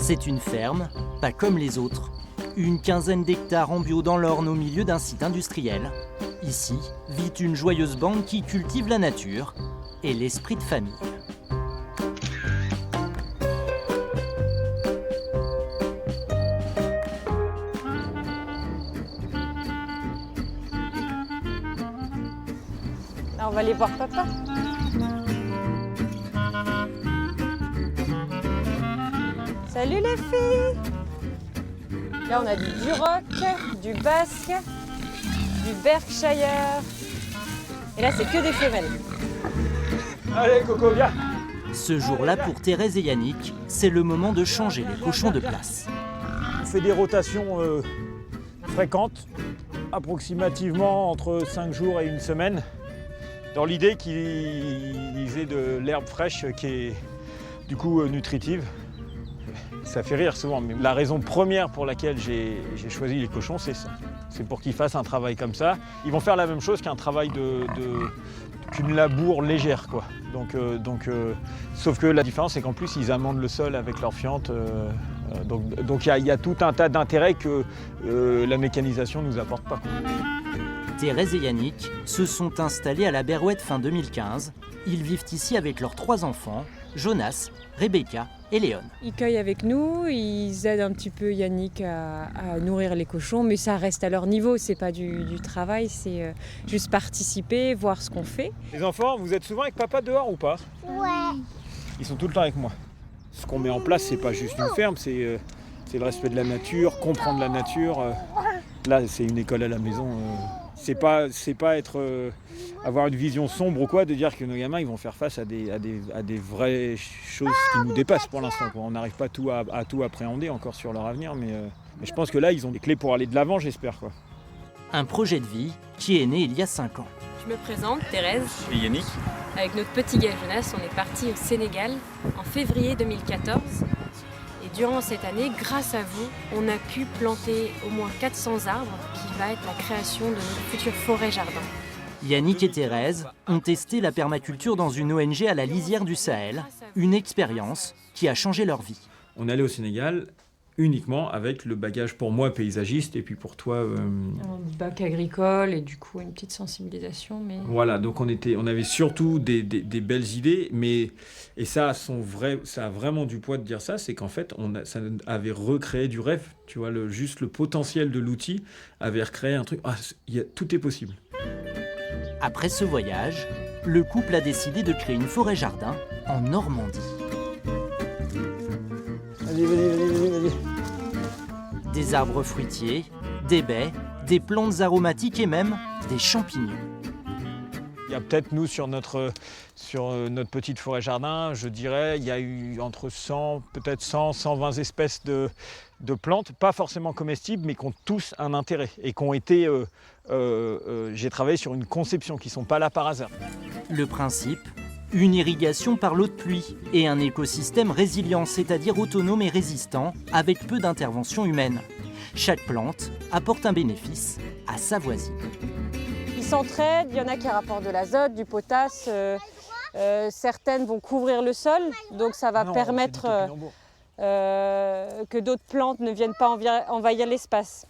C'est une ferme, pas comme les autres. Une quinzaine d'hectares en bio dans l'Orne au milieu d'un site industriel. Ici vit une joyeuse bande qui cultive la nature et l'esprit de famille. On va aller voir papa. Salut les filles! Là on a du Duroc, du Basque, du Berkshire. Et là c'est que des femelles. Allez Coco, viens! Ce jour-là, pour Thérèse et Yannick, c'est le moment de changer les cochons de place. On fait des rotations fréquentes, approximativement entre 5 jours et une semaine, dans l'idée qu'ils aient de l'herbe fraîche qui est du coup nutritive. Ça fait rire souvent, mais la raison première pour laquelle j'ai choisi les cochons, c'est ça. C'est pour qu'ils fassent un travail comme ça. Ils vont faire la même chose qu'un travail qu'une labour légère, quoi. Sauf que la différence, c'est qu'en plus, ils amendent le sol avec leur fiente. Donc il y a tout un tas d'intérêts que la mécanisation ne nous apporte pas, quoi. Thérèse et Yannick se sont installés à la Berouette fin 2015. Ils vivent ici avec leurs 3 enfants, Jonas, Rebecca et Léon. Ils cueillent avec nous, ils aident un petit peu Yannick à nourrir les cochons, mais ça reste à leur niveau, c'est pas du travail, c'est juste participer, voir ce qu'on fait. Les enfants, vous êtes souvent avec papa dehors ou pas? Ouais. Ils sont tout le temps avec moi. Ce qu'on met en place, c'est pas juste une ferme, c'est le respect de la nature, comprendre la nature. Là, c'est une école à la maison. C'est pas avoir une vision sombre ou quoi, de dire que nos gamins ils vont faire face à des vraies choses qui nous dépassent pour l'instant, quoi. On n'arrive pas à tout appréhender encore sur leur avenir, mais je pense que là, ils ont des clés pour aller de l'avant, j'espère, quoi. Un projet de vie qui est né il y a 5 ans. Je me présente, Thérèse. Je suis Yannick. Avec notre petit gars Jonas, on est parti au Sénégal en février 2014. Et durant cette année, grâce à vous, on a pu planter au moins 400 arbres qui va être la création de notre future forêt-jardin. Yannick et Thérèse ont testé la permaculture dans une ONG à la lisière du Sahel, une expérience qui a changé leur vie. On est allé au Sénégal uniquement avec le bagage pour moi paysagiste et puis pour toi... Un bac agricole et du coup une petite sensibilisation. Mais... Voilà, donc on avait surtout des belles idées, et ça a vraiment du poids de dire ça, c'est qu'en fait ça avait recréé du rêve, tu vois, juste le potentiel de l'outil avait recréé un truc, tout est possible. Après ce voyage, le couple a décidé de créer une forêt-jardin en Normandie. Vas-y. Des arbres fruitiers, des baies, des plantes aromatiques et même des champignons. Il y a peut-être, nous, sur notre petite forêt-jardin, je dirais, il y a eu entre 100, peut-être 100, 120 espèces de plantes, pas forcément comestibles, mais qui ont tous un intérêt et qui ont été... j'ai travaillé sur une conception, qui ne sont pas là par hasard. Le principe, une irrigation par l'eau de pluie et un écosystème résilient, c'est-à-dire autonome et résistant, avec peu d'intervention humaine. Chaque plante apporte un bénéfice à sa voisine. Ils s'entraident, il y en a qui rapportent de l'azote, du potasse, certaines vont couvrir le sol, donc ça va permettre que d'autres plantes ne viennent pas envahir l'espace.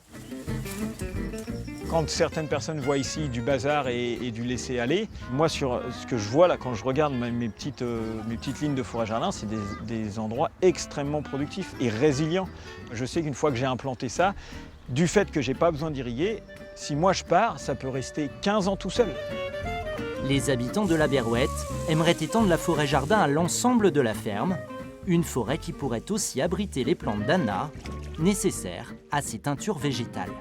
Quand certaines personnes voient ici du bazar et du laisser-aller, moi, sur ce que je vois là, quand je regarde mes petites lignes de forêt-jardin, c'est des endroits extrêmement productifs et résilients. Je sais qu'une fois que j'ai implanté ça, du fait que je n'ai pas besoin d'irriguer, si moi je pars, ça peut rester 15 ans tout seul. Les habitants de la Berouette aimeraient étendre la forêt-jardin à l'ensemble de la ferme, une forêt qui pourrait aussi abriter les plantes d'Anna, nécessaires à ces teintures végétales.